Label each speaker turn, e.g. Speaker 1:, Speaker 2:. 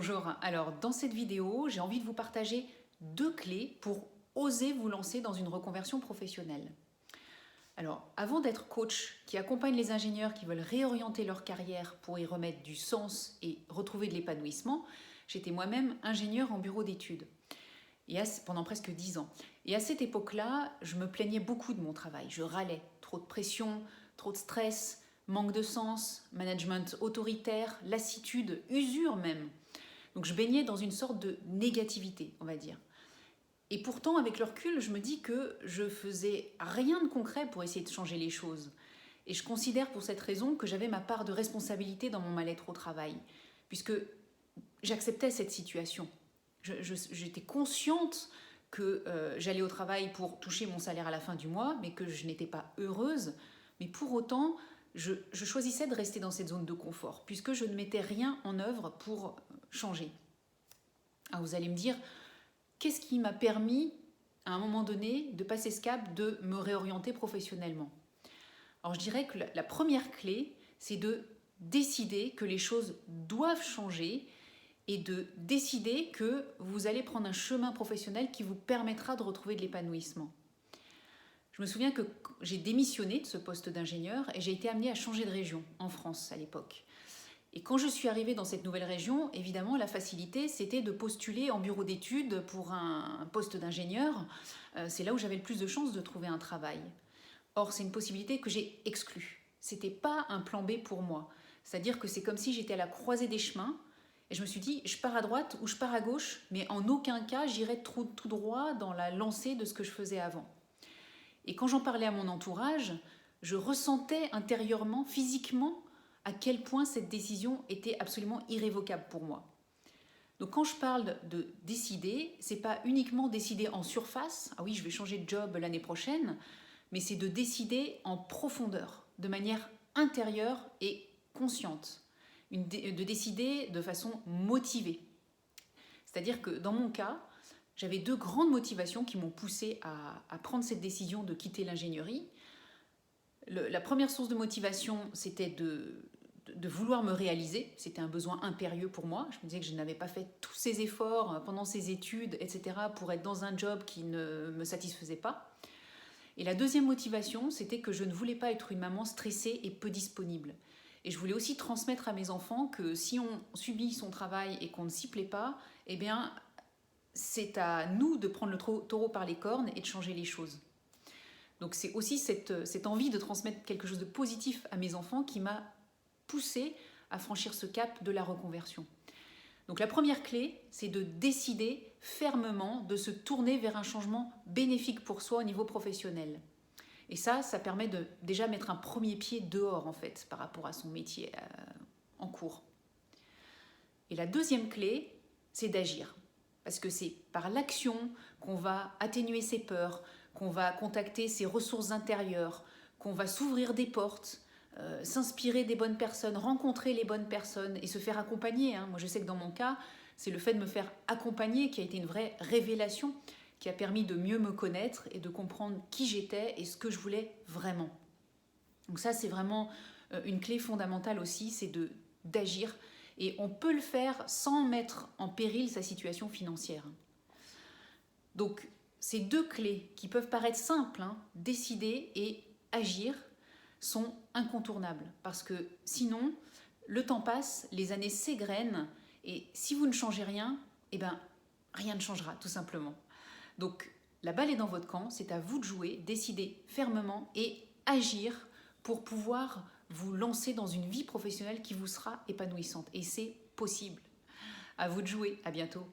Speaker 1: Bonjour, alors dans cette vidéo, j'ai envie de vous partager 2 clés pour oser vous lancer dans une reconversion professionnelle. Alors, avant d'être coach qui accompagne les ingénieurs qui veulent réorienter leur carrière pour y remettre du sens et retrouver de l'épanouissement, j'étais moi-même ingénieure en bureau d'études pendant presque 10 ans. Et à cette époque-là, je me plaignais beaucoup de mon travail. Je râlais, trop de pression, trop de stress, manque de sens, management autoritaire, lassitude, usure même. Donc je baignais dans une sorte de négativité, on va dire. Et pourtant, avec le recul, je me dis que je faisais rien de concret pour essayer de changer les choses. Et je considère pour cette raison que j'avais ma part de responsabilité dans mon mal-être au travail, puisque j'acceptais cette situation. J'étais consciente que j'allais au travail pour toucher mon salaire à la fin du mois, mais que je n'étais pas heureuse. Mais pour autant, je choisissais de rester dans cette zone de confort, puisque je ne mettais rien en œuvre pour changer. Alors vous allez me dire, qu'est-ce qui m'a permis, à un moment donné, de passer ce cap, de me réorienter professionnellement? Alors je dirais que la première clé, c'est de décider que les choses doivent changer et de décider que vous allez prendre un chemin professionnel qui vous permettra de retrouver de l'épanouissement. Je me souviens que j'ai démissionné de ce poste d'ingénieur et j'ai été amenée à changer de région en France à l'époque. Et quand je suis arrivée dans cette nouvelle région, évidemment, la facilité, c'était de postuler en bureau d'études pour un poste d'ingénieur. C'est là où j'avais le plus de chances de trouver un travail. Or, c'est une possibilité que j'ai exclue. C'était pas un plan B pour moi. C'est-à-dire que c'est comme si j'étais à la croisée des chemins et je me suis dit, je pars à droite ou je pars à gauche, mais en aucun cas, j'irai tout droit dans la lancée de ce que je faisais avant. Et quand j'en parlais à mon entourage, je ressentais intérieurement, physiquement, à quel point cette décision était absolument irrévocable pour moi. Donc quand je parle de décider, c'est pas uniquement décider en surface, ah oui, je vais changer de job l'année prochaine, mais c'est de décider en profondeur, de manière intérieure et consciente, de décider de façon motivée. C'est-à-dire que dans mon cas, j'avais 2 grandes motivations qui m'ont poussée à prendre cette décision de quitter l'ingénierie. La première source de motivation, c'était de vouloir me réaliser. C'était un besoin impérieux pour moi. Je me disais que je n'avais pas fait tous ces efforts pendant ces études, etc., pour être dans un job qui ne me satisfaisait pas. Et la deuxième motivation, c'était que je ne voulais pas être une maman stressée et peu disponible. Et je voulais aussi transmettre à mes enfants que si on subit son travail et qu'on ne s'y plaît pas, eh bien, c'est à nous de prendre le taureau par les cornes et de changer les choses. Donc c'est aussi cette envie de transmettre quelque chose de positif à mes enfants qui m'a poussée à franchir ce cap de la reconversion. Donc la première clé, c'est de décider fermement de se tourner vers un changement bénéfique pour soi au niveau professionnel. Et ça permet de déjà mettre un premier pied dehors en fait par rapport à son métier en cours. Et la deuxième clé, c'est d'agir. Parce que c'est par l'action qu'on va atténuer ses peurs, qu'on va contacter ses ressources intérieures, qu'on va s'ouvrir des portes, s'inspirer des bonnes personnes, rencontrer les bonnes personnes et se faire accompagner. Moi, je sais que dans mon cas, c'est le fait de me faire accompagner qui a été une vraie révélation, qui a permis de mieux me connaître et de comprendre qui j'étais et ce que je voulais vraiment. Donc ça, c'est vraiment une clé fondamentale aussi, c'est d'agir. Et on peut le faire sans mettre en péril sa situation financière. Donc, ces 2 clés qui peuvent paraître simples, décider et agir, sont incontournables. Parce que sinon, le temps passe, les années s'égrènent, et si vous ne changez rien, eh ben, rien ne changera, tout simplement. Donc, la balle est dans votre camp, c'est à vous de jouer, décider fermement et agir pour pouvoir vous lancer dans une vie professionnelle qui vous sera épanouissante. Et c'est possible. À vous de jouer. À bientôt.